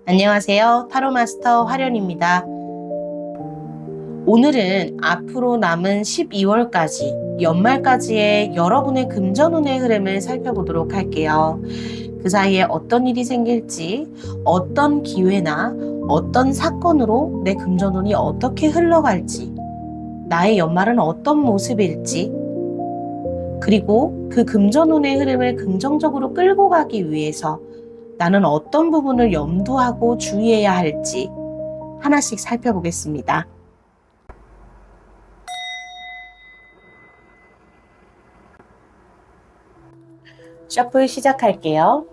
안녕하세요. 타로마스터 화련입니다. 오늘은 앞으로 남은 12월까지 연말까지의 여러분의 금전운의 흐름을 살펴보도록 할게요. 그 사이에 어떤 일이 생길지, 어떤 기회나 어떤 사건으로 내 금전운이 어떻게 흘러갈지, 나의 연말은 어떤 모습일지, 그리고 그 금전운의 흐름을 긍정적으로 끌고 가기 위해서 나는 어떤 부분을 염두하고 주의해야 할지 하나씩 살펴보겠습니다. 셔플 시작할게요.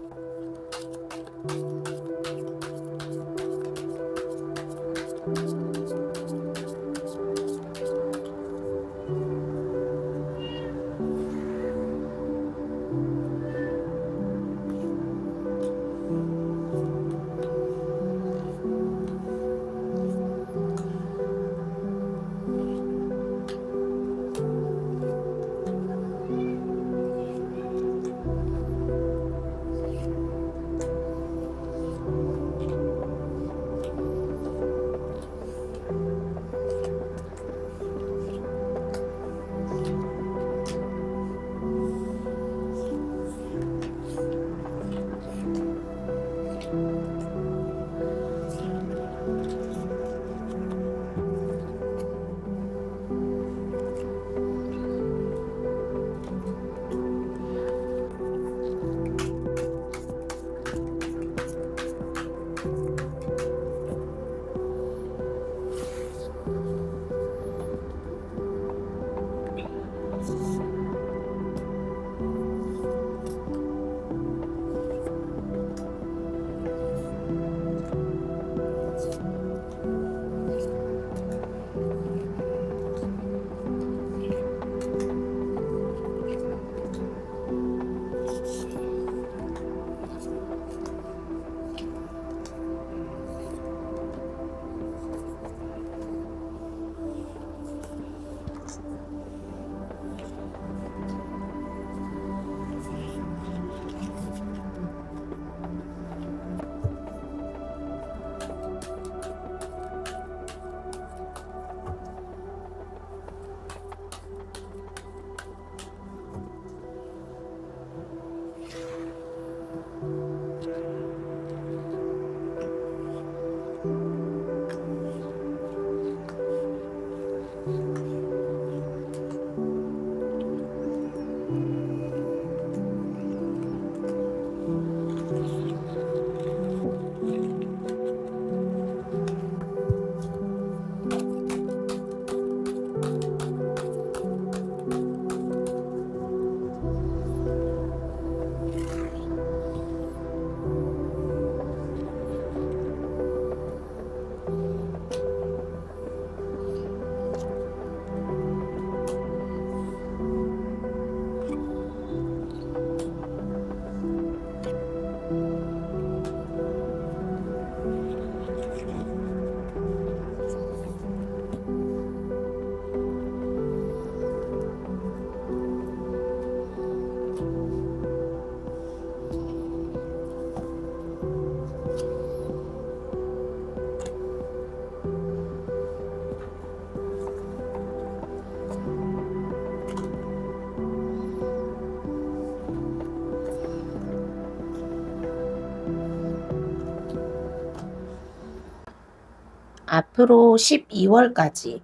앞으로 12월까지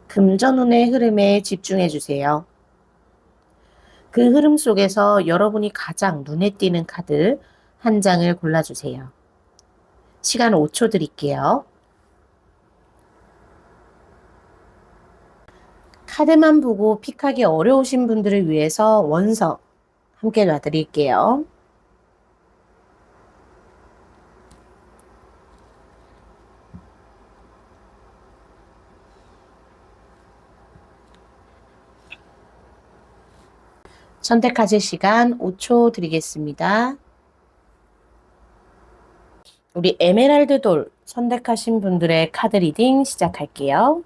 금전운의 흐름에 집중해 주세요. 그 흐름 속에서 여러분이 가장 눈에 띄는 카드 한 장을 골라주세요. 시간 5초 드릴게요. 카드만 보고 픽하기 어려우신 분들을 위해서 원석 함께 놔드릴게요. 선택하실 시간 5초 드리겠습니다. 우리 에메랄드 돌 선택하신 분들의 카드 리딩 시작할게요.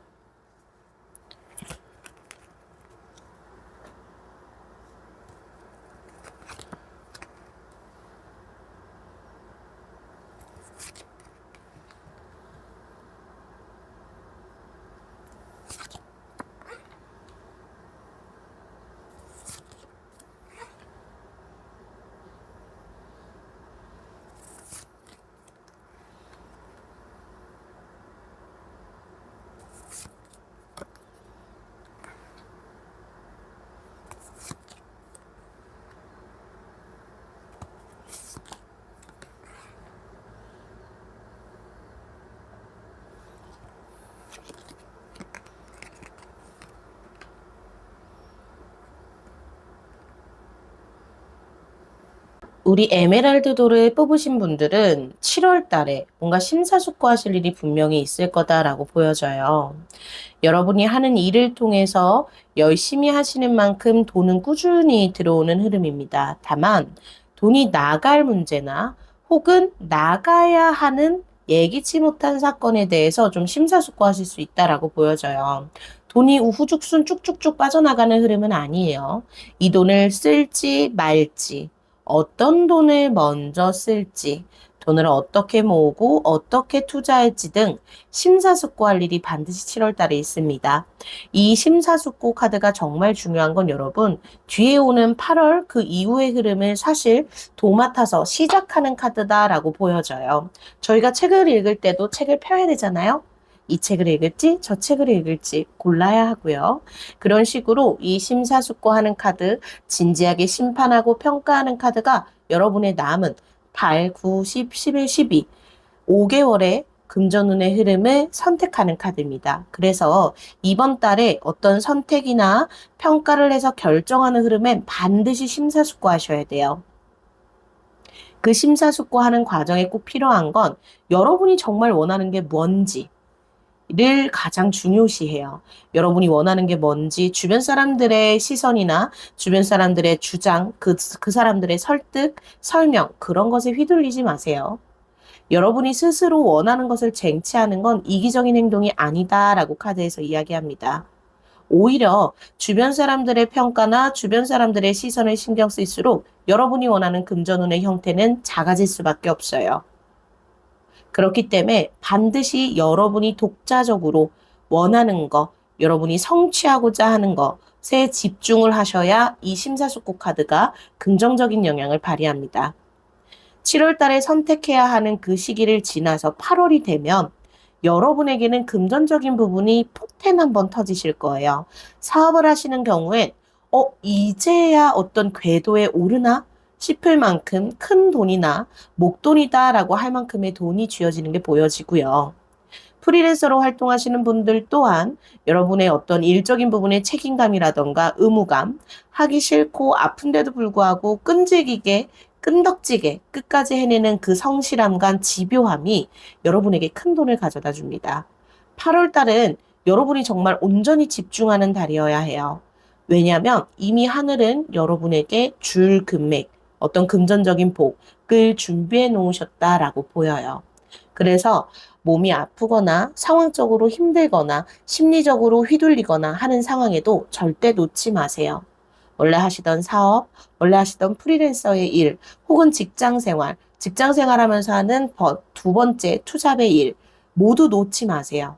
우리 에메랄드돌을 뽑으신 분들은 7월 달에 뭔가 심사숙고하실 일이 분명히 있을 거다라고 보여져요. 여러분이 하는 일을 통해서 열심히 하시는 만큼 돈은 꾸준히 들어오는 흐름입니다. 다만 돈이 나갈 문제나 혹은 나가야 하는 예기치 못한 사건에 대해서 좀 심사숙고하실 수 있다라고 보여져요. 돈이 우후죽순 쭉쭉쭉 빠져나가는 흐름은 아니에요. 이 돈을 쓸지 말지, 어떤 돈을 먼저 쓸지, 돈을 어떻게 모으고 어떻게 투자할지 등 심사숙고할 일이 반드시 7월 달에 있습니다. 이 심사숙고 카드가 정말 중요한 건 여러분, 뒤에 오는 8월 그 이후의 흐름을 사실 도맡아서 시작하는 카드다라고 보여져요. 저희가 책을 읽을 때도 책을 펴야 되잖아요. 이 책을 읽을지 저 책을 읽을지 골라야 하고요. 그런 식으로 이 심사숙고하는 카드, 진지하게 심판하고 평가하는 카드가 여러분의 남은 8, 9, 10, 11, 12, 5개월의 금전운의 흐름을 선택하는 카드입니다. 그래서 이번 달에 어떤 선택이나 평가를 해서 결정하는 흐름엔 반드시 심사숙고하셔야 돼요. 그 심사숙고하는 과정에 꼭 필요한 건 여러분이 정말 원하는 게 뭔지 를 가장 중요시해요. 여러분이 원하는 게 뭔지 주변 사람들의 시선이나 주변 사람들의 주장, 그 사람들의 설득, 설명 그런 것에 휘둘리지 마세요. 여러분이 스스로 원하는 것을 쟁취하는 건 이기적인 행동이 아니다라고 카드에서 이야기합니다. 오히려 주변 사람들의 평가나 주변 사람들의 시선을 신경 쓸수록 여러분이 원하는 금전운의 형태는 작아질 수밖에 없어요. 그렇기 때문에 반드시 여러분이 독자적으로 원하는 거, 여러분이 성취하고자 하는 것에 집중을 하셔야 이 심사숙고 카드가 긍정적인 영향을 발휘합니다. 7월 달에 선택해야 하는 그 시기를 지나서 8월이 되면 여러분에게는 금전적인 부분이 폭탄 한번 터지실 거예요. 사업을 하시는 경우엔 이제야 어떤 궤도에 오르나 싶을 만큼 큰 돈이나 목돈이다라고 할 만큼의 돈이 쥐어지는 게 보여지고요. 프리랜서로 활동하시는 분들 또한 여러분의 어떤 일적인 부분의 책임감이라던가 의무감, 하기 싫고 아픈데도 불구하고 끈질기게 끈덕지게 끝까지 해내는 그 성실함과 집요함이 여러분에게 큰 돈을 가져다 줍니다. 8월 달은 여러분이 정말 온전히 집중하는 달이어야 해요. 왜냐하면 이미 하늘은 여러분에게 줄 금액, 어떤 금전적인 복을 준비해 놓으셨다라고 보여요. 그래서 몸이 아프거나 상황적으로 힘들거나 심리적으로 휘둘리거나 하는 상황에도 절대 놓지 마세요. 원래 하시던 사업, 원래 하시던 프리랜서의 일, 혹은 직장 생활 하면서 하는 두 번째 투잡의 일, 모두 놓지 마세요.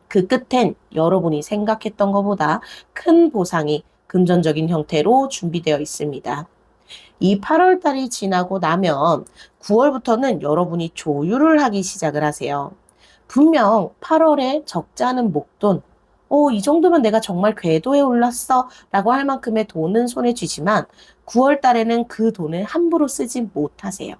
그 끝엔 여러분이 생각했던 것보다 큰 보상이 금전적인 형태로 준비되어 있습니다. 이 8월 달이 지나고 나면 9월부터는 여러분이 조율을 하기 시작을 하세요. 분명 8월에 적지 않은 목돈, 이 정도면 내가 정말 궤도에 올랐어 라고 할 만큼의 돈은 손에 쥐지만 9월 달에는 그 돈을 함부로 쓰지 못하세요.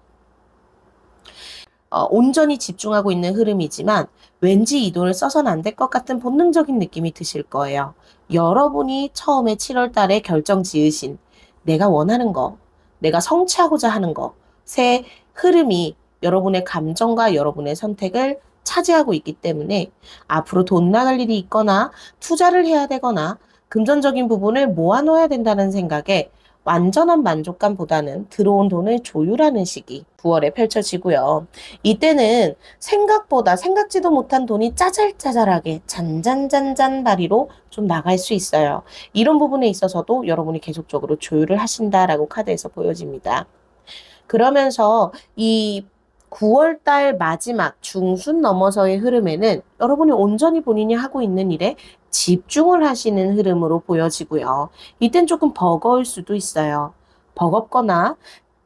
온전히 집중하고 있는 흐름이지만 왠지 이 돈을 써서는 안 될 것 같은 본능적인 느낌이 드실 거예요. 여러분이 처음에 7월 달에 결정 지으신 내가 원하는 거, 내가 성취하고자 하는 것의 흐름이 여러분의 감정과 여러분의 선택을 차지하고 있기 때문에 앞으로 돈 나갈 일이 있거나 투자를 해야 되거나 금전적인 부분을 모아놓아야 된다는 생각에 완전한 만족감보다는 들어온 돈을 조율하는 시기 9월에 펼쳐지고요. 이때는 생각보다 생각지도 못한 돈이 짜잘짜잘하게 잔잔잔잔 다리로 좀 나갈 수 있어요. 이런 부분에 있어서도 여러분이 계속적으로 조율을 하신다라고 카드에서 보여집니다. 그러면서 이 9월달 마지막 중순 넘어서의 흐름에는 여러분이 온전히 본인이 하고 있는 일에 집중을 하시는 흐름으로 보여지고요. 이땐 조금 버거울 수도 있어요. 버겁거나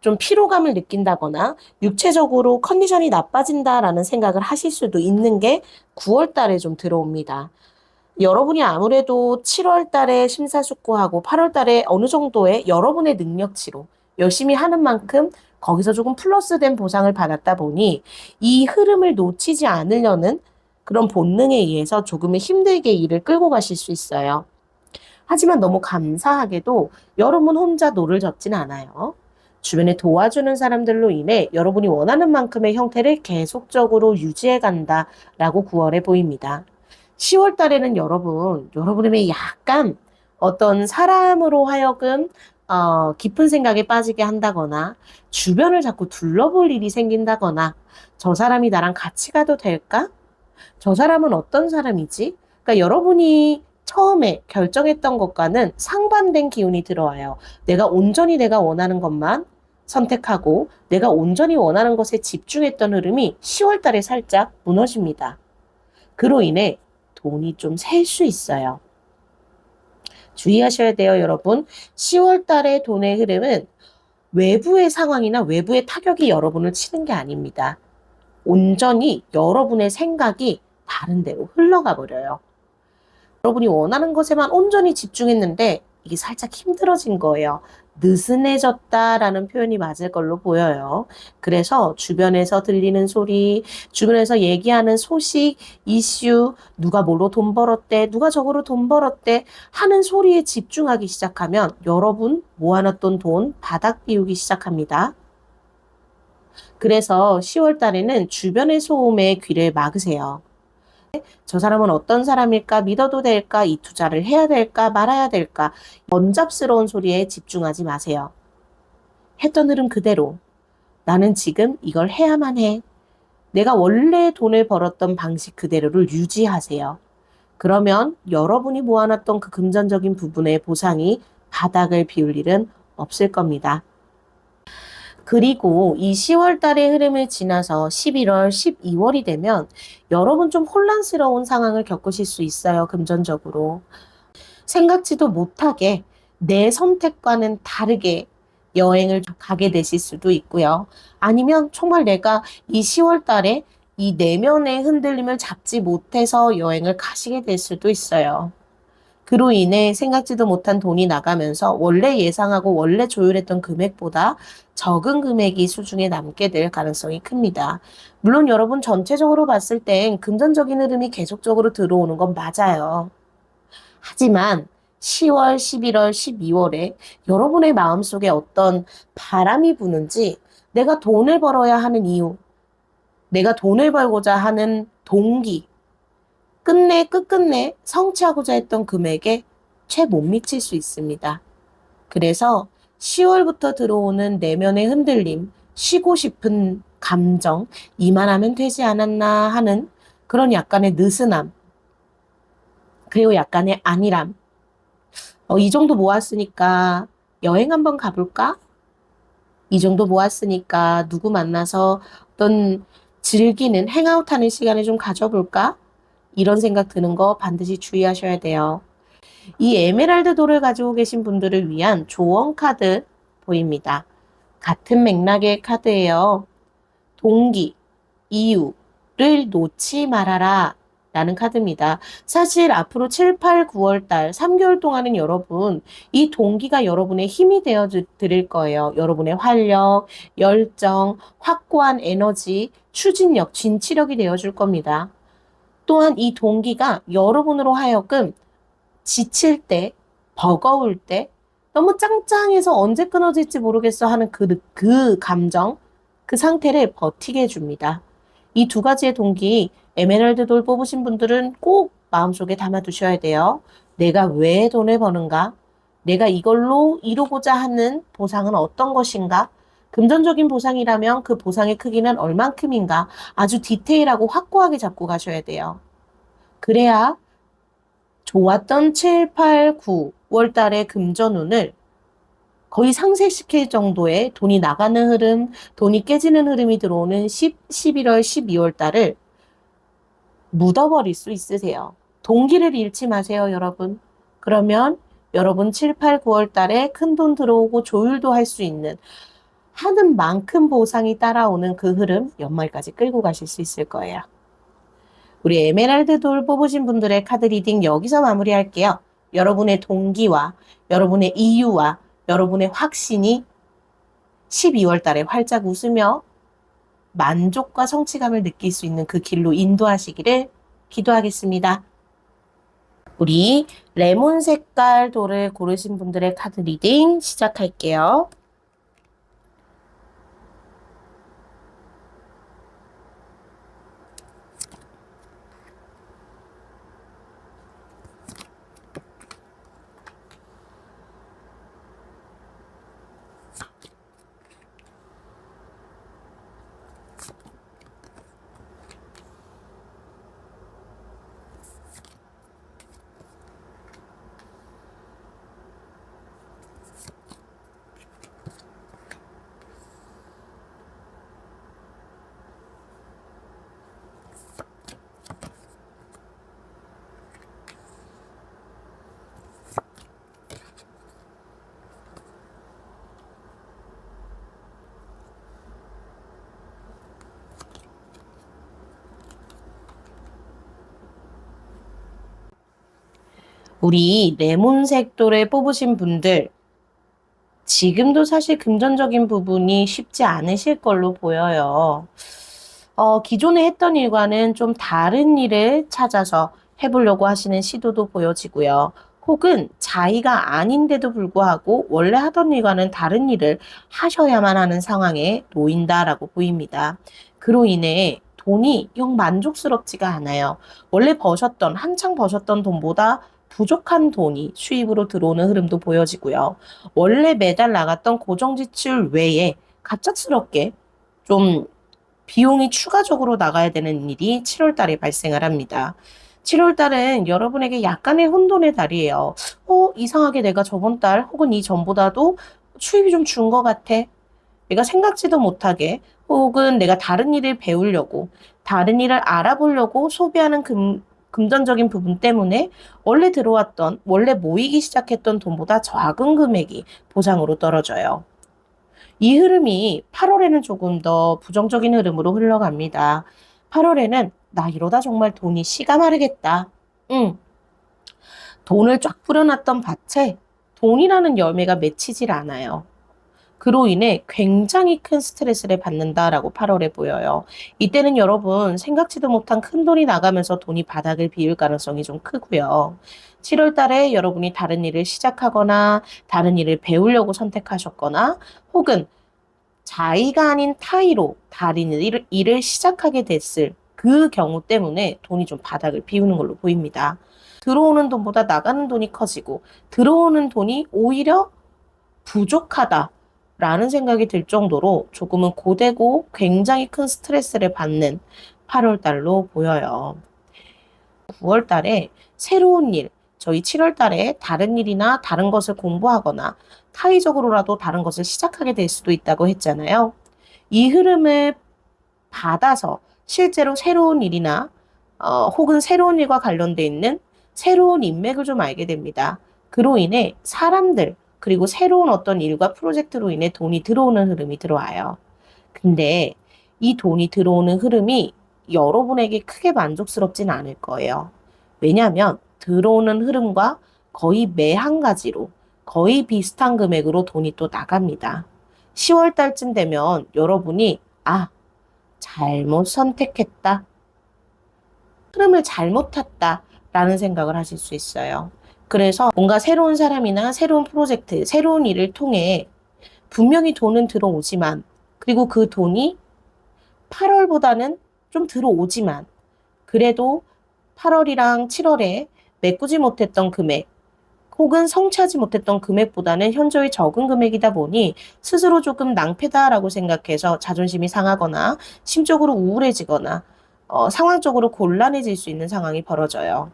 좀 피로감을 느낀다거나 육체적으로 컨디션이 나빠진다라는 생각을 하실 수도 있는 게 9월달에 좀 들어옵니다. 여러분이 아무래도 7월 달에 심사숙고하고 8월 달에 어느 정도의 여러분의 능력치로 열심히 하는 만큼 거기서 조금 플러스된 보상을 받았다 보니 이 흐름을 놓치지 않으려는 그런 본능에 의해서 조금은 힘들게 일을 끌고 가실 수 있어요. 하지만 너무 감사하게도 여러분 혼자 노를 젓진 않아요. 주변에 도와주는 사람들로 인해 여러분이 원하는 만큼의 형태를 계속적으로 유지해 간다라고 9월에 보입니다. 10월 달에는 여러분의 약간 어떤 사람으로 하여금 깊은 생각에 빠지게 한다거나 주변을 자꾸 둘러볼 일이 생긴다거나 저 사람이 나랑 같이 가도 될까? 저 사람은 어떤 사람이지? 그러니까 여러분이 처음에 결정했던 것과는 상반된 기운이 들어와요. 내가 원하는 것만 선택하고 내가 온전히 원하는 것에 집중했던 흐름이 10월 달에 살짝 무너집니다. 그로 인해 돈이 좀 셀 수 있어요. 주의하셔야 돼요, 여러분. 10월 달의 돈의 흐름은 외부의 상황이나 외부의 타격이 여러분을 치는 게 아닙니다. 온전히 여러분의 생각이 다른 데로 흘러가 버려요. 여러분이 원하는 것에만 온전히 집중했는데 이게 살짝 힘들어진 거예요. 느슨해졌다라는 표현이 맞을 걸로 보여요. 그래서 주변에서 들리는 소리, 주변에서 얘기하는 소식, 이슈, 누가 뭘로 돈 벌었대, 누가 저거로 돈 벌었대 하는 소리에 집중하기 시작하면 여러분 모아놨던 돈 바닥 비우기 시작합니다. 그래서 10월 달에는 주변의 소음에 귀를 막으세요. 저 사람은 어떤 사람일까? 믿어도 될까? 이 투자를 해야 될까? 말아야 될까? 번잡스러운 소리에 집중하지 마세요. 했던 흐름 그대로. 나는 지금 이걸 해야만 해. 내가 원래 돈을 벌었던 방식 그대로를 유지하세요. 그러면 여러분이 모아놨던 그 금전적인 부분의 보상이 바닥을 비울 일은 없을 겁니다. 그리고 이 10월 달의 흐름을 지나서 11월, 12월이 되면 여러분 좀 혼란스러운 상황을 겪으실 수 있어요, 금전적으로. 생각지도 못하게 내 선택과는 다르게 여행을 가게 되실 수도 있고요. 아니면 정말 내가 이 10월 달에 이 내면의 흔들림을 잡지 못해서 여행을 가시게 될 수도 있어요. 그로 인해 생각지도 못한 돈이 나가면서 원래 예상하고 원래 조율했던 금액보다 적은 금액이 수중에 남게 될 가능성이 큽니다. 물론 여러분 전체적으로 봤을 땐 금전적인 흐름이 계속적으로 들어오는 건 맞아요. 하지만 10월, 11월, 12월에 여러분의 마음속에 어떤 바람이 부는지 내가 돈을 벌어야 하는 이유, 내가 돈을 벌고자 하는 동기, 끝끝내 성취하고자 했던 금액에 채 못 미칠 수 있습니다. 그래서 10월부터 들어오는 내면의 흔들림, 쉬고 싶은 감정, 이만하면 되지 않았나 하는 그런 약간의 느슨함, 그리고 약간의 안일함. 이 정도 모았으니까 여행 한번 가볼까? 이 정도 모았으니까 누구 만나서 어떤 즐기는 행아웃하는 시간을 좀 가져볼까? 이런 생각 드는 거 반드시 주의하셔야 돼요. 이 에메랄드 돌을 가지고 계신 분들을 위한 조언 카드 보입니다. 같은 맥락의 카드예요. 동기, 이유를 놓지 말아라 라는 카드입니다. 사실 앞으로 7, 8, 9월 달 3개월 동안은 여러분 이 동기가 여러분의 힘이 되어 드릴 거예요. 여러분의 활력, 열정, 확고한 에너지, 추진력, 진취력이 되어 줄 겁니다. 또한 이 동기가 여러분으로 하여금 지칠 때, 버거울 때, 너무 짱짱해서 언제 끊어질지 모르겠어 하는 그 감정, 그 상태를 버티게 해줍니다. 이 두 가지의 동기, 에메랄드 돌 뽑으신 분들은 꼭 마음속에 담아두셔야 돼요. 내가 왜 돈을 버는가? 내가 이걸로 이루고자 하는 보상은 어떤 것인가? 금전적인 보상이라면 그 보상의 크기는 얼만큼인가? 아주 디테일하고 확고하게 잡고 가셔야 돼요. 그래야 좋았던 7, 8, 9월 달의 금전운을 거의 상쇄시킬 정도의 돈이 나가는 흐름, 돈이 깨지는 흐름이 들어오는 11월, 12월 달을 묻어버릴 수 있으세요. 동기를 잃지 마세요, 여러분. 그러면 여러분 7, 8, 9월 달에 큰 돈 들어오고 조율도 할 수 있는 하는 만큼 보상이 따라오는 그 흐름 연말까지 끌고 가실 수 있을 거예요. 우리 에메랄드 돌 뽑으신 분들의 카드 리딩 여기서 마무리할게요. 여러분의 동기와 여러분의 이유와 여러분의 확신이 12월 달에 활짝 웃으며 만족과 성취감을 느낄 수 있는 그 길로 인도하시기를 기도하겠습니다. 우리 레몬 색깔 돌을 고르신 분들의 카드 리딩 시작할게요. 우리 레몬색 돌을 뽑으신 분들, 지금도 사실 금전적인 부분이 쉽지 않으실 걸로 보여요. 기존에 했던 일과는 좀 다른 일을 찾아서 해보려고 하시는 시도도 보여지고요. 혹은 자의가 아닌데도 불구하고 원래 하던 일과는 다른 일을 하셔야만 하는 상황에 놓인다라고 보입니다. 그로 인해 돈이 영 만족스럽지가 않아요. 원래 한창 버셨던 돈보다 부족한 돈이 수입으로 들어오는 흐름도 보여지고요. 원래 매달 나갔던 고정지출 외에 갑작스럽게 좀 비용이 추가적으로 나가야 되는 일이 7월 달에 발생을 합니다. 7월 달은 여러분에게 약간의 혼돈의 달이에요. 이상하게 내가 저번 달 혹은 이전보다도 수입이 좀 준 것 같아. 내가 생각지도 못하게 혹은 내가 다른 일을 배우려고 다른 일을 알아보려고 소비하는 금전적인 부분 때문에 원래 모이기 시작했던 돈보다 작은 금액이 보상으로 떨어져요. 이 흐름이 8월에는 조금 더 부정적인 흐름으로 흘러갑니다. 8월에는 나 이러다 정말 돈이 씨가 마르겠다. 응. 돈을 쫙 뿌려놨던 밭에 돈이라는 열매가 맺히질 않아요. 그로 인해 굉장히 큰 스트레스를 받는다라고 8월에 보여요. 이때는 여러분 생각지도 못한 큰 돈이 나가면서 돈이 바닥을 비울 가능성이 좀 크고요. 7월 달에 여러분이 다른 일을 시작하거나 다른 일을 배우려고 선택하셨거나 혹은 자의가 아닌 타의로 다른 일을 시작하게 됐을 그 경우 때문에 돈이 좀 바닥을 비우는 걸로 보입니다. 들어오는 돈보다 나가는 돈이 커지고 들어오는 돈이 오히려 부족하다라는 생각이 들 정도로 조금은 고되고 굉장히 큰 스트레스를 받는 8월 달로 보여요. 9월 달에 새로운 일, 저희 7월 달에 다른 일이나 다른 것을 공부하거나 타의적으로라도 다른 것을 시작하게 될 수도 있다고 했잖아요. 이 흐름을 받아서 실제로 새로운 일이나 혹은 새로운 일과 관련돼 있는 새로운 인맥을 좀 알게 됩니다. 그로 인해 사람들 그리고 새로운 어떤 일과 프로젝트로 인해 돈이 들어오는 흐름이 들어와요. 근데 이 돈이 들어오는 흐름이 여러분에게 크게 만족스럽진 않을 거예요. 왜냐하면 들어오는 흐름과 거의 매 한 가지로 거의 비슷한 금액으로 돈이 또 나갑니다. 10월 달쯤 되면 여러분이 잘못 선택했다. 흐름을 잘못 탔다라는 생각을 하실 수 있어요. 그래서 뭔가 새로운 사람이나 새로운 프로젝트, 새로운 일을 통해 분명히 돈은 들어오지만 그리고 그 돈이 8월보다는 좀 들어오지만 그래도 8월이랑 7월에 메꾸지 못했던 금액 혹은 성취하지 못했던 금액보다는 현저히 적은 금액이다 보니 스스로 조금 낭패다라고 생각해서 자존심이 상하거나 심적으로 우울해지거나 상황적으로 곤란해질 수 있는 상황이 벌어져요.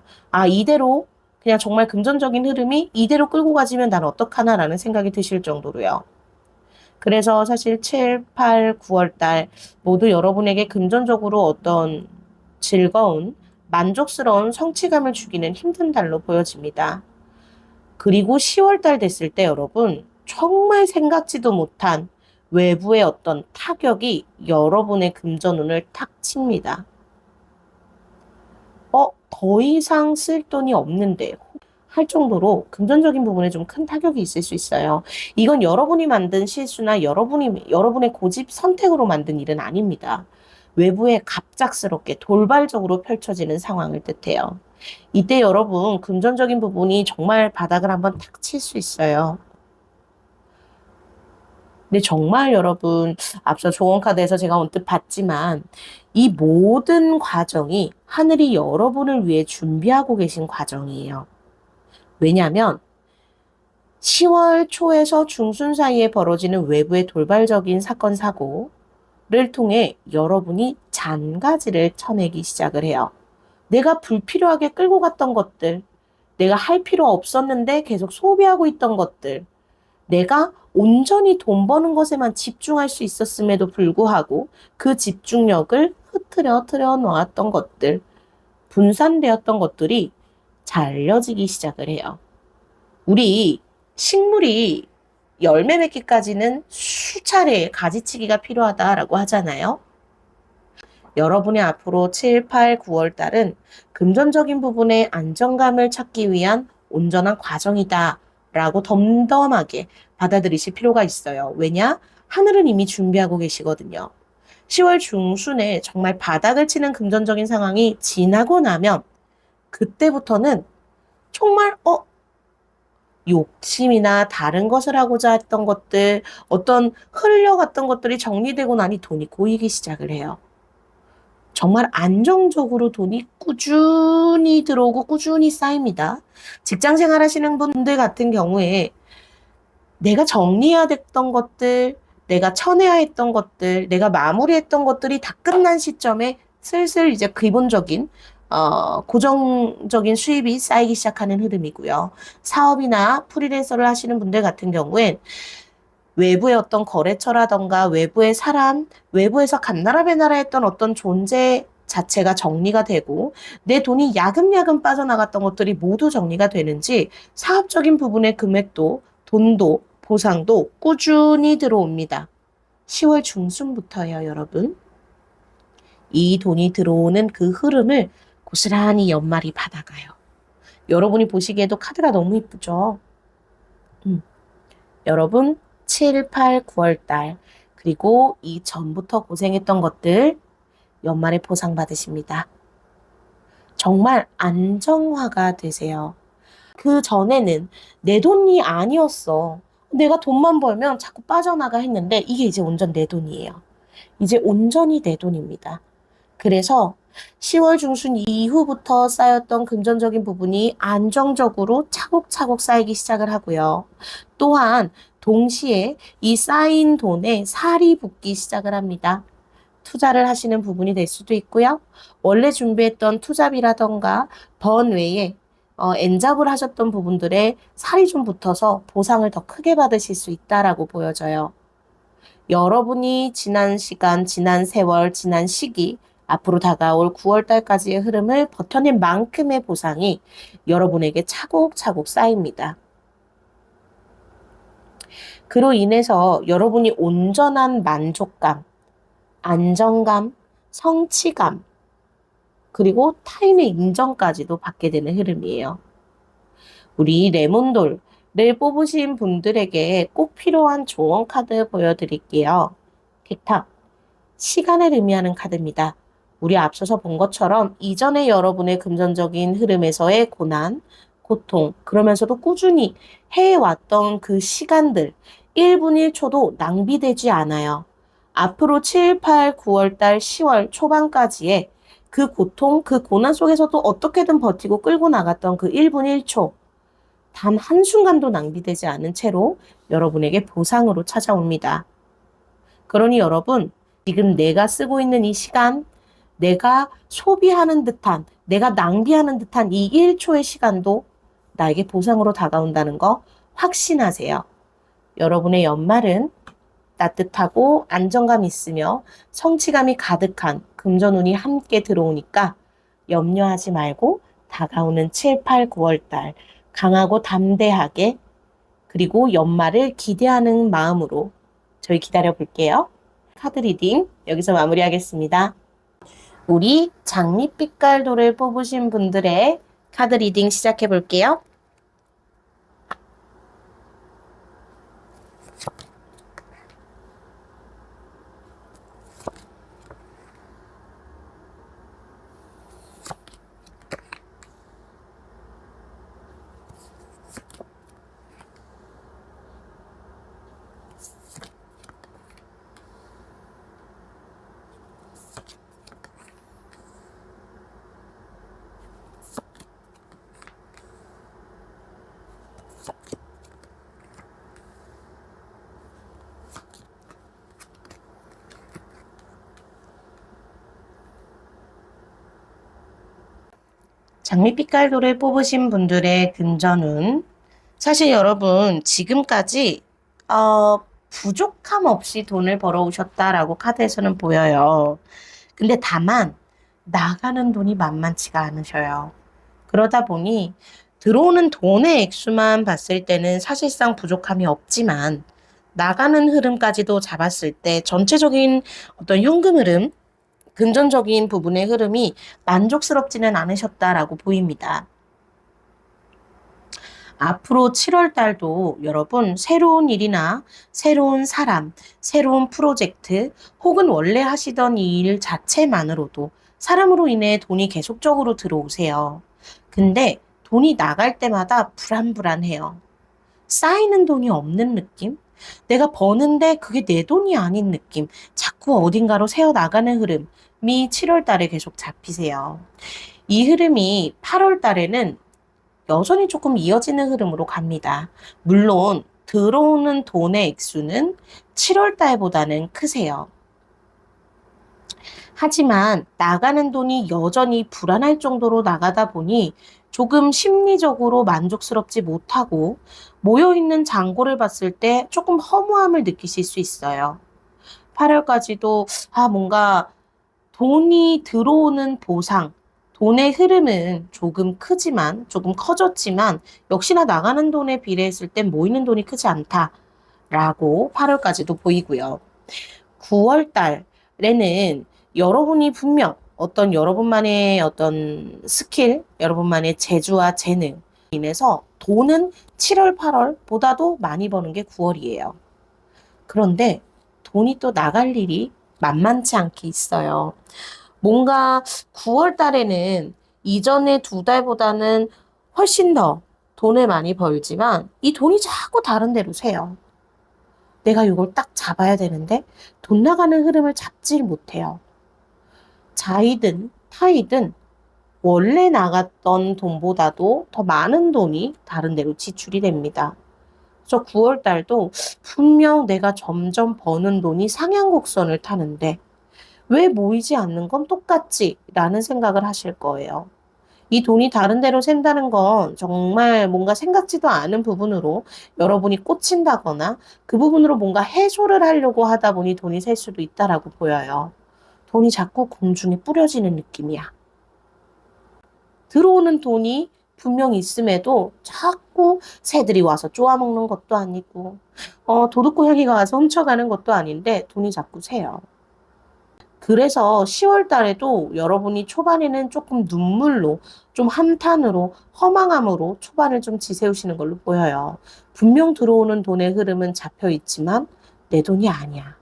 이대로 그냥 정말 금전적인 흐름이 이대로 끌고 가지면 난 어떡하나라는 생각이 드실 정도로요. 그래서 사실 7, 8, 9월 달 모두 여러분에게 금전적으로 어떤 즐거운, 만족스러운 성취감을 주기는 힘든 달로 보여집니다. 그리고 10월 달 됐을 때 여러분 정말 생각지도 못한 외부의 어떤 타격이 여러분의 금전운을 탁 칩니다. 더 이상 쓸 돈이 없는데 할 정도로 금전적인 부분에 좀 큰 타격이 있을 수 있어요. 이건 여러분이 만든 실수나 여러분의 고집 선택으로 만든 일은 아닙니다. 외부에 갑작스럽게 돌발적으로 펼쳐지는 상황을 뜻해요. 이때 여러분, 금전적인 부분이 정말 바닥을 한번 탁 칠 수 있어요. 근데 정말 여러분, 앞서 조언카드에서 제가 언뜻 봤지만, 이 모든 과정이 하늘이 여러분을 위해 준비하고 계신 과정이에요. 왜냐하면 10월 초에서 중순 사이에 벌어지는 외부의 돌발적인 사건, 사고를 통해 여러분이 잔가지를 쳐내기 시작을 해요. 내가 불필요하게 끌고 갔던 것들, 내가 할 필요 없었는데 계속 소비하고 있던 것들, 내가 온전히 돈 버는 것에만 집중할 수 있었음에도 불구하고 그 집중력을 흐트려 놓았던 것들, 분산되었던 것들이 잘려지기 시작을 해요. 우리 식물이 열매 맺기까지는 수차례의 가지치기가 필요하다라고 하잖아요. 여러분의 앞으로 7, 8, 9월 달은 금전적인 부분의 안정감을 찾기 위한 온전한 과정이다 라고 덤덤하게 받아들이실 필요가 있어요. 왜냐? 하늘은 이미 준비하고 계시거든요. 10월 중순에 정말 바닥을 치는 금전적인 상황이 지나고 나면 그때부터는 정말 욕심이나 다른 것을 하고자 했던 것들, 어떤 흘려갔던 것들이 정리되고 나니 돈이 고이기 시작을 해요. 정말 안정적으로 돈이 꾸준히 들어오고 꾸준히 쌓입니다. 직장 생활 하시는 분들 같은 경우에 내가 정리해야 됐던 것들, 내가 쳐내야 했던 것들, 내가 마무리했던 것들이 다 끝난 시점에 슬슬 이제 기본적인 고정적인 수입이 쌓이기 시작하는 흐름이고요. 사업이나 프리랜서를 하시는 분들 같은 경우엔 외부의 어떤 거래처라던가 외부의 사람, 외부에서 간나라 배나라 했던 어떤 존재 자체가 정리가 되고 내 돈이 야금야금 빠져나갔던 것들이 모두 정리가 되는지 사업적인 부분의 금액도 돈도 보상도 꾸준히 들어옵니다. 10월 중순부터요, 여러분. 이 돈이 들어오는 그 흐름을 고스란히 연말이 받아가요. 여러분이 보시기에도 카드가 너무 이쁘죠? 여러분 7, 8, 9월 달 그리고 이전부터 고생했던 것들 연말에 보상받으십니다. 정말 안정화가 되세요. 그 전에는 내 돈이 아니었어. 내가 돈만 벌면 자꾸 빠져나가 했는데 이게 이제 온전 내 돈이에요. 이제 온전히 내 돈입니다. 그래서 10월 중순 이후부터 쌓였던 금전적인 부분이 안정적으로 차곡차곡 쌓이기 시작을 하고요. 또한 동시에 이 쌓인 돈에 살이 붙기 시작을 합니다. 투자를 하시는 부분이 될 수도 있고요. 원래 준비했던 투잡이라던가 번 외에 엔잡을 하셨던 부분들에 살이 좀 붙어서 보상을 더 크게 받으실 수 있다라고 보여져요. 여러분이 지난 시간, 지난 세월, 지난 시기, 앞으로 다가올 9월 달까지의 흐름을 버텨낸 만큼의 보상이 여러분에게 차곡차곡 쌓입니다. 그로 인해서 여러분이 온전한 만족감, 안정감, 성취감, 그리고 타인의 인정까지도 받게 되는 흐름이에요. 우리 레몬돌을 뽑으신 분들에게 꼭 필요한 조언 카드 보여드릴게요. 틱탁, 시간을 의미하는 카드입니다. 우리 앞서서 본 것처럼 이전에 여러분의 금전적인 흐름에서의 고난, 고통, 그러면서도 꾸준히 해왔던 그 시간들, 1분 1초도 낭비되지 않아요. 앞으로 7, 8, 9월 달, 10월 초반까지의 그 고통, 그 고난 속에서도 어떻게든 버티고 끌고 나갔던 그 1분 1초, 단 한순간도 낭비되지 않은 채로 여러분에게 보상으로 찾아옵니다. 그러니 여러분, 지금 내가 쓰고 있는 이 시간, 내가 소비하는 듯한, 내가 낭비하는 듯한 이 1초의 시간도 나에게 보상으로 다가온다는 거 확신하세요. 여러분의 연말은 따뜻하고 안정감 있으며 성취감이 가득한 금전운이 함께 들어오니까 염려하지 말고 다가오는 7, 8, 9월 달 강하고 담대하게 그리고 연말을 기대하는 마음으로 저희 기다려 볼게요. 카드 리딩 여기서 마무리하겠습니다. 우리 장밋빛깔돌을 뽑으신 분들의 카드 리딩 시작해 볼게요. 장밋빛깔돌을 뽑으신 분들의 금전운. 사실 여러분, 지금까지, 부족함 없이 돈을 벌어오셨다라고 카드에서는 보여요. 근데 다만, 나가는 돈이 만만치가 않으셔요. 그러다 보니, 들어오는 돈의 액수만 봤을 때는 사실상 부족함이 없지만, 나가는 흐름까지도 잡았을 때 전체적인 어떤 현금 흐름, 금전적인 부분의 흐름이 만족스럽지는 않으셨다라고 보입니다. 앞으로 7월 달도 여러분 새로운 일이나 새로운 사람, 새로운 프로젝트 혹은 원래 하시던 이 일 자체만으로도 사람으로 인해 돈이 계속적으로 들어오세요. 근데 돈이 나갈 때마다 불안불안해요. 쌓이는 돈이 없는 느낌? 내가 버는데 그게 내 돈이 아닌 느낌. 자꾸 어딘가로 새어나가는 흐름이 7월 달에 계속 잡히세요. 이 흐름이 8월 달에는 여전히 조금 이어지는 흐름으로 갑니다. 물론 들어오는 돈의 액수는 7월 달보다는 크세요. 하지만 나가는 돈이 여전히 불안할 정도로 나가다 보니 조금 심리적으로 만족스럽지 못하고 모여있는 잔고를 봤을 때 조금 허무함을 느끼실 수 있어요. 8월까지도 뭔가 돈이 들어오는 보상, 돈의 흐름은 조금 크지만, 조금 커졌지만 역시나 나가는 돈에 비례했을 땐 모이는 돈이 크지 않다라고 8월까지도 보이고요. 9월 달에는 여러분이 분명 어떤 여러분만의 어떤 스킬, 여러분만의 재주와 재능 인해서 돈은 7월, 8월보다도 많이 버는 게 9월이에요. 그런데 돈이 또 나갈 일이 만만치 않게 있어요. 뭔가 9월 달에는 이전의 2달보다는 훨씬 더 돈을 많이 벌지만 이 돈이 자꾸 다른 데로 새요. 내가 이걸 딱 잡아야 되는데 돈 나가는 흐름을 잡질 못해요. 자이든 타이든 원래 나갔던 돈보다도 더 많은 돈이 다른 데로 지출이 됩니다. 그래서 9월 달도 분명 내가 점점 버는 돈이 상향곡선을 타는데 왜 모이지 않는 건 똑같지? 라는 생각을 하실 거예요. 이 돈이 다른 데로 샌다는 건 정말 뭔가 생각지도 않은 부분으로 여러분이 꽂힌다거나 그 부분으로 뭔가 해소를 하려고 하다 보니 돈이 셀 수도 있다라고 보여요. 돈이 자꾸 공중에 뿌려지는 느낌이야. 들어오는 돈이 분명히 있음에도 자꾸 새들이 와서 쪼아먹는 것도 아니고 도둑고양이가 와서 훔쳐가는 것도 아닌데 돈이 자꾸 새요. 그래서 10월 달에도 여러분이 초반에는 조금 눈물로, 좀 한탄으로, 허망함으로 초반을 좀 지새우시는 걸로 보여요. 분명 들어오는 돈의 흐름은 잡혀 있지만 내 돈이 아니야.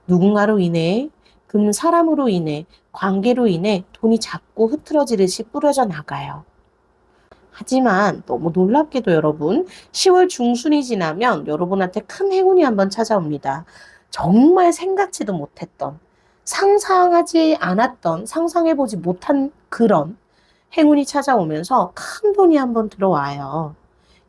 누군가로 인해, 그 사람으로 인해, 관계로 인해 돈이 자꾸 흐트러지듯이 뿌려져 나가요. 하지만 너무 놀랍게도 여러분, 10월 중순이 지나면 여러분한테 큰 행운이 한번 찾아옵니다. 정말 생각지도 못했던, 상상하지 않았던, 상상해보지 못한 그런 행운이 찾아오면서 큰 돈이 한번 들어와요.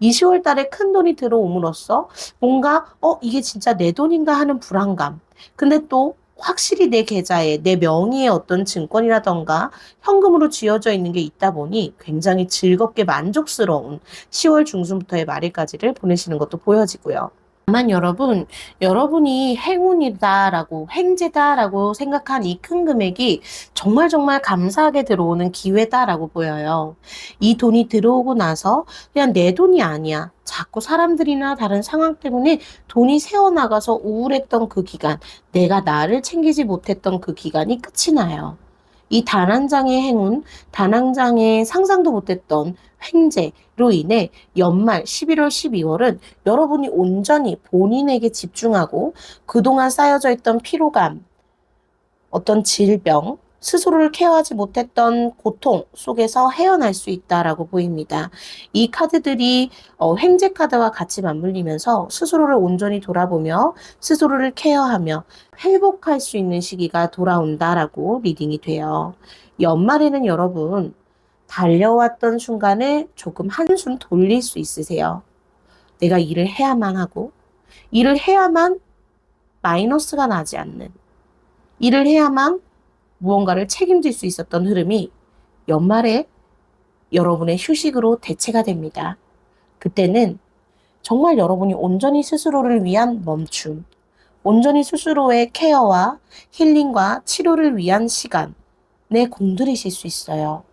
이 10월 달에 큰 돈이 들어옴으로써 뭔가 이게 진짜 내 돈인가 하는 불안감. 근데 또 확실히 내 계좌에 내 명의의 어떤 증권이라던가 현금으로 쥐어져 있는 게 있다 보니 굉장히 즐겁게 만족스러운 10월 중순부터의 말일까지를 보내시는 것도 보여지고요. 다만 여러분, 여러분이 행운이다라고, 횡재다라고 생각한 이 큰 금액이 정말 정말 감사하게 들어오는 기회다라고 보여요. 이 돈이 들어오고 나서 그냥 내 돈이 아니야. 자꾸 사람들이나 다른 상황 때문에 돈이 새어나가서 우울했던 그 기간, 내가 나를 챙기지 못했던 그 기간이 끝이 나요. 이 단 한 장의 행운, 단 한 장의 상상도 못했던 횡재로 인해 연말 11월, 12월은 여러분이 온전히 본인에게 집중하고 그동안 쌓여져 있던 피로감, 어떤 질병, 스스로를 케어하지 못했던 고통 속에서 헤어날 수 있다라고 보입니다. 이 카드들이 횡재 카드와 같이 맞물리면서 스스로를 온전히 돌아보며 스스로를 케어하며 회복할 수 있는 시기가 돌아온다라고 리딩이 돼요. 연말에는 여러분 달려왔던 순간에 조금 한숨 돌릴 수 있으세요. 내가 일을 해야만 하고 일을 해야만 마이너스가 나지 않는, 일을 해야만 무언가를 책임질 수 있었던 흐름이 연말에 여러분의 휴식으로 대체가 됩니다. 그때는 정말 여러분이 온전히 스스로를 위한 멈춤, 온전히 스스로의 케어와 힐링과 치료를 위한 시간에 공들이실 수 있어요.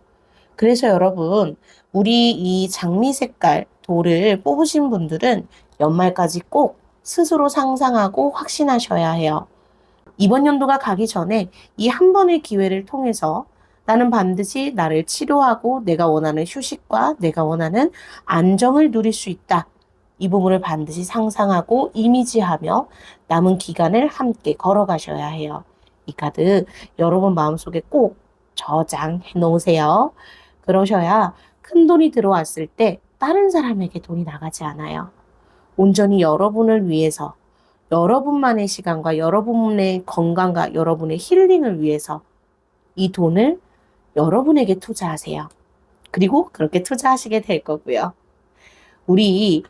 그래서 여러분, 우리 이 장미 색깔 돌을 뽑으신 분들은 연말까지 꼭 스스로 상상하고 확신하셔야 해요. 이번 연도가 가기 전에 이 한 번의 기회를 통해서 나는 반드시 나를 치료하고 내가 원하는 휴식과 내가 원하는 안정을 누릴 수 있다. 이 부분을 반드시 상상하고 이미지하며 남은 기간을 함께 걸어가셔야 해요. 이 카드 여러분 마음속에 꼭 저장해 놓으세요. 그러셔야 큰 돈이 들어왔을 때 다른 사람에게 돈이 나가지 않아요. 온전히 여러분을 위해서, 여러분만의 시간과 여러분의 건강과 여러분의 힐링을 위해서 이 돈을 여러분에게 투자하세요. 그리고 그렇게 투자하시게 될 거고요. 우리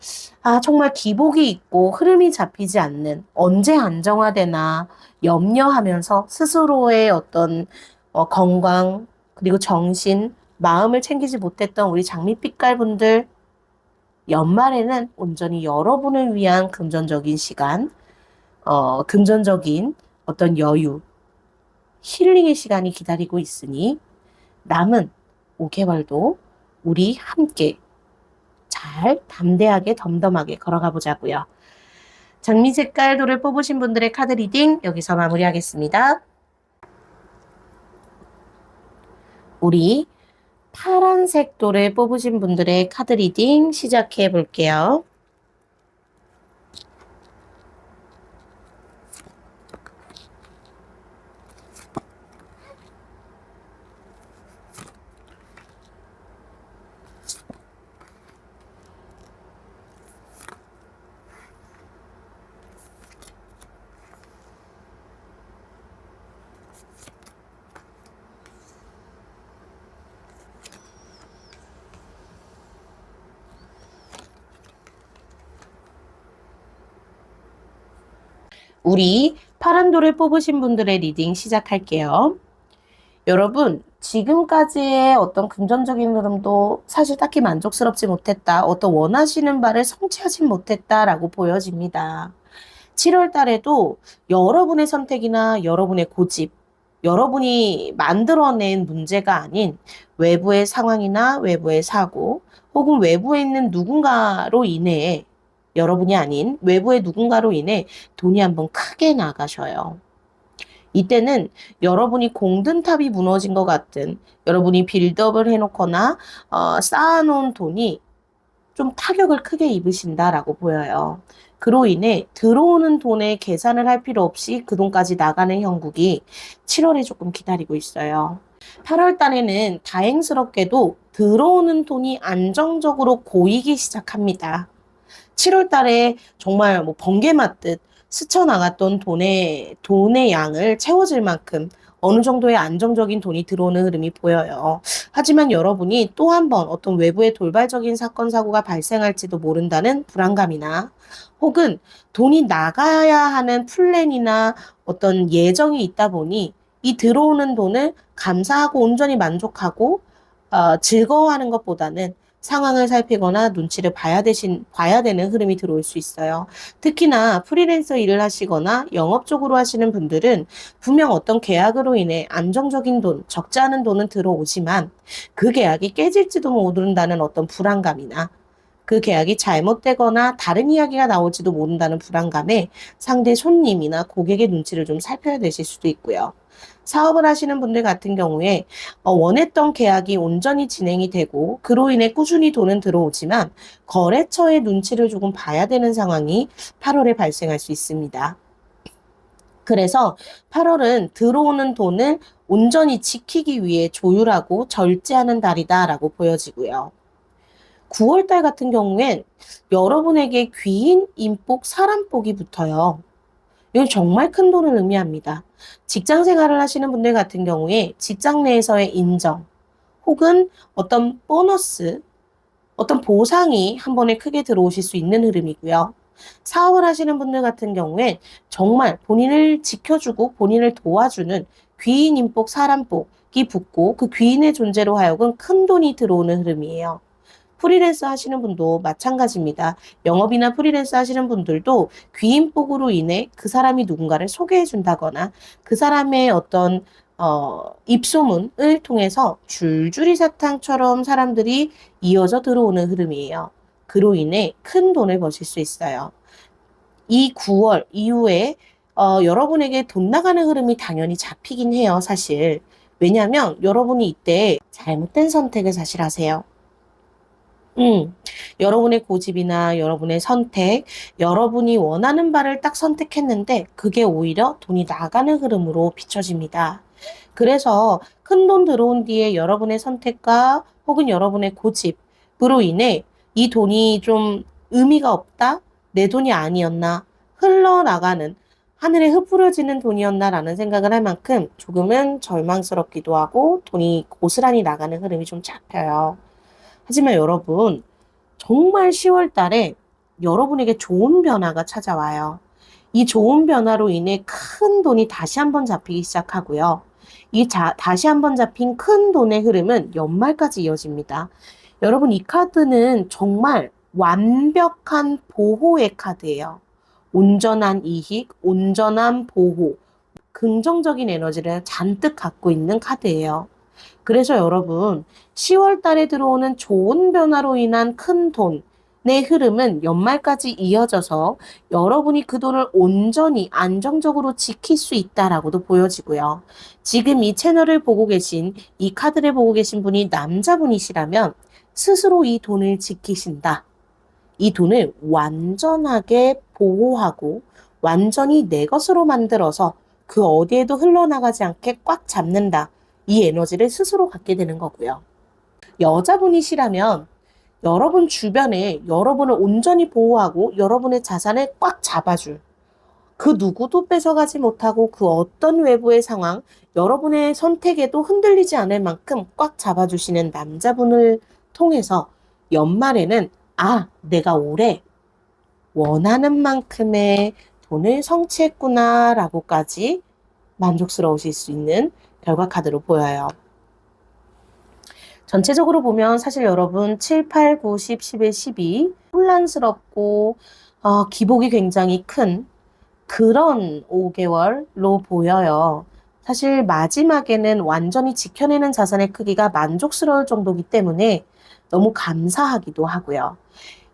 정말 기복이 있고 흐름이 잡히지 않는 언제 안정화되나 염려하면서 스스로의 어떤 건강 그리고 정신, 마음을 챙기지 못했던 우리 장밋빛깔 분들 연말에는 온전히 여러분을 위한 금전적인 시간, 금전적인 어떤 여유, 힐링의 시간이 기다리고 있으니 남은 5개월도 우리 함께 잘 담대하게 덤덤하게 걸어가 보자고요. 장미 색깔 돌을 뽑으신 분들의 카드 리딩 여기서 마무리하겠습니다. 우리 파란색 돌을 뽑으신 분들의 카드 리딩 시작해 볼게요. 우리 파란 돌을 뽑으신 분들의 리딩 시작할게요. 여러분, 지금까지의 어떤 금전적인 흐름도 사실 딱히 만족스럽지 못했다. 어떤 원하시는 바를 성취하지 못했다라고 보여집니다. 7월 달에도 여러분의 선택이나 여러분의 고집, 여러분이 만들어낸 문제가 아닌 외부의 상황이나 외부의 사고, 혹은 외부에 있는 누군가로 인해 여러분이 아닌 외부의 누군가로 인해 돈이 한번 크게 나가셔요. 이때는 여러분이 공든탑이 무너진 것 같은 여러분이 빌드업을 해놓거나 쌓아놓은 돈이 좀 타격을 크게 입으신다라고 보여요. 그로 인해 들어오는 돈에 계산을 할 필요 없이 그 돈까지 나가는 형국이 7월에 조금 기다리고 있어요. 8월 달에는 다행스럽게도 들어오는 돈이 안정적으로 고이기 시작합니다. 7월 달에 정말 뭐 번개 맞듯 스쳐나갔던 돈의 양을 채워질 만큼 어느 정도의 안정적인 돈이 들어오는 흐름이 보여요. 하지만 여러분이 또 한 번 어떤 외부의 돌발적인 사건, 사고가 발생할지도 모른다는 불안감이나 혹은 돈이 나가야 하는 플랜이나 어떤 예정이 있다 보니 이 들어오는 돈을 감사하고 온전히 만족하고 즐거워하는 것보다는 상황을 살피거나 눈치를 봐야 되는 흐름이 들어올 수 있어요. 특히나 프리랜서 일을 하시거나 영업적으로 하시는 분들은 분명 어떤 계약으로 인해 안정적인 돈, 적지 않은 돈은 들어오지만 그 계약이 깨질지도 모른다는 어떤 불안감이나 그 계약이 잘못되거나 다른 이야기가 나올지도 모른다는 불안감에 상대 손님이나 고객의 눈치를 좀 살펴야 되실 수도 있고요. 사업을 하시는 분들 같은 경우에 원했던 계약이 온전히 진행이 되고 그로 인해 꾸준히 돈은 들어오지만 거래처의 눈치를 조금 봐야 되는 상황이 8월에 발생할 수 있습니다. 그래서 8월은 들어오는 돈을 온전히 지키기 위해 조율하고 절제하는 달이다라고 보여지고요. 9월달 같은 경우엔 여러분에게 귀인, 인복, 사람복이 붙어요. 이건 정말 큰 돈을 의미합니다. 직장 생활을 하시는 분들 같은 경우에 직장 내에서의 인정 혹은 어떤 보너스, 어떤 보상이 한 번에 크게 들어오실 수 있는 흐름이고요. 사업을 하시는 분들 같은 경우에 정말 본인을 지켜주고 본인을 도와주는 귀인, 인복, 사람복 붙고 그 귀인의 존재로 하여금 큰 돈이 들어오는 흐름이에요. 프리랜서 하시는 분도 마찬가지입니다. 영업이나 프리랜서 하시는 분들도 귀인복으로 인해 그 사람이 누군가를 소개해 준다거나 그 사람의 어떤 입소문을 통해서 줄줄이 사탕처럼 사람들이 이어져 들어오는 흐름이에요. 그로 인해 큰 돈을 버실 수 있어요. 이 9월 이후에 여러분에게 돈 나가는 흐름이 당연히 잡히긴 해요, 사실. 왜냐하면 여러분이 이때 잘못된 선택을 사실 하세요. 여러분의 고집이나 여러분의 선택, 여러분이 원하는 바를 딱 선택했는데 그게 오히려 돈이 나가는 흐름으로 비춰집니다. 그래서 큰 돈 들어온 뒤에 여러분의 선택과 혹은 여러분의 고집으로 인해 이 돈이 좀 의미가 없다? 내 돈이 아니었나? 흘러나가는 하늘에 흩뿌려지는 돈이었나라는 생각을 할 만큼 조금은 절망스럽기도 하고 돈이 고스란히 나가는 흐름이 좀 잡혀요. 하지만 여러분, 정말 10월 달에 여러분에게 좋은 변화가 찾아와요. 이 좋은 변화로 인해 큰 돈이 다시 한번 잡히기 시작하고요. 다시 한번 잡힌 큰 돈의 흐름은 연말까지 이어집니다. 여러분, 이 카드는 정말 완벽한 보호의 카드예요. 온전한 이익, 온전한 보호, 긍정적인 에너지를 잔뜩 갖고 있는 카드예요. 그래서 여러분, 10월 달에 들어오는 좋은 변화로 인한 큰 돈의 흐름은 연말까지 이어져서 여러분이 그 돈을 온전히 안정적으로 지킬 수 있다라고도 보여지고요. 지금 이 채널을 보고 계신, 이 카드를 보고 계신 분이 남자분이시라면 스스로 이 돈을 지키신다. 이 돈을 완전하게 보호하고 완전히 내 것으로 만들어서 그 어디에도 흘러나가지 않게 꽉 잡는다. 이 에너지를 스스로 갖게 되는 거고요. 여자분이시라면 여러분 주변에 여러분을 온전히 보호하고 여러분의 자산을 꽉 잡아줄 그 누구도 뺏어가지 못하고 그 어떤 외부의 상황, 여러분의 선택에도 흔들리지 않을 만큼 꽉 잡아주시는 남자분을 통해서 연말에는 내가 올해 원하는 만큼의 돈을 성취했구나 라고까지 만족스러우실 수 있는 결과 카드로 보여요. 전체적으로 보면 사실 여러분 7, 8, 9, 10, 11, 12 혼란스럽고 기복이 굉장히 큰 그런 5개월로 보여요. 사실 마지막에는 완전히 지켜내는 자산의 크기가 만족스러울 정도이기 때문에 너무 감사하기도 하고요.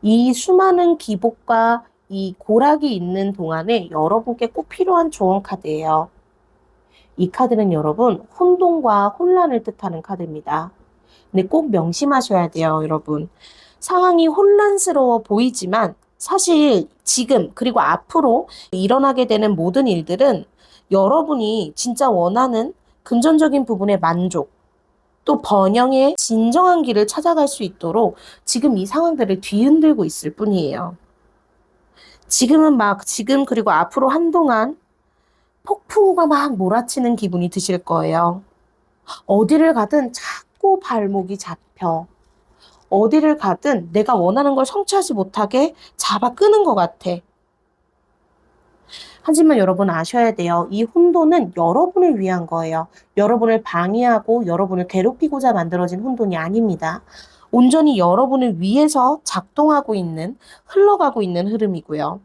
이 수많은 기복과 이 고락이 있는 동안에 여러분께 꼭 필요한 조언 카드예요. 이 카드는 여러분 혼돈과 혼란을 뜻하는 카드입니다. 근데 꼭 명심하셔야 돼요, 여러분. 상황이 혼란스러워 보이지만 사실 지금 그리고 앞으로 일어나게 되는 모든 일들은 여러분이 진짜 원하는 금전적인 부분의 만족, 또 번영의 진정한 길을 찾아갈 수 있도록 지금 이 상황들을 뒤흔들고 있을 뿐이에요. 지금 그리고 앞으로 한동안 폭풍우가 막 몰아치는 기분이 드실 거예요. 어디를 가든 자꾸 발목이 잡혀. 어디를 가든 내가 원하는 걸 성취하지 못하게 잡아 끄는 것 같아. 하지만 여러분 아셔야 돼요. 이 혼돈은 여러분을 위한 거예요. 여러분을 방해하고 여러분을 괴롭히고자 만들어진 혼돈이 아닙니다. 온전히 여러분을 위해서 작동하고 있는, 흘러가고 있는 흐름이고요.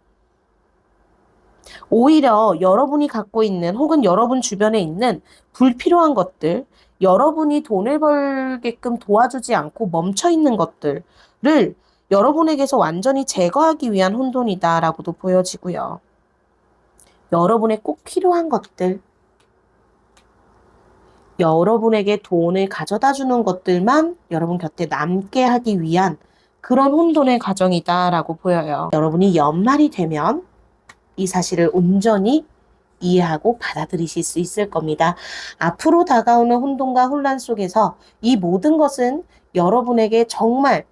오히려 여러분이 갖고 있는 혹은 여러분 주변에 있는 불필요한 것들, 여러분이 돈을 벌게끔 도와주지 않고 멈춰 있는 것들을 여러분에게서 완전히 제거하기 위한 혼돈이다라고도 보여지고요. 여러분의 꼭 필요한 것들, 여러분에게 돈을 가져다 주는 것들만 여러분 곁에 남게 하기 위한 그런 혼돈의 과정이다라고 보여요. 여러분이 연말이 되면 이 사실을 온전히 이해하고 받아들이실 수 있을 겁니다. 앞으로 다가오는 혼돈과 혼란 속에서 이 모든 것은 여러분에게 정말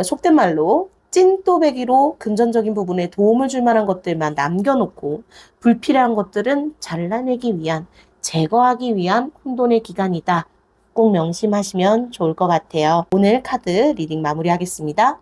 속된 말로 찐또배기로 금전적인 부분에 도움을 줄 만한 것들만 남겨놓고 불필요한 것들은 잘라내기 위한, 제거하기 위한 혼돈의 기간이다. 꼭 명심하시면 좋을 것 같아요. 오늘 카드 리딩 마무리하겠습니다.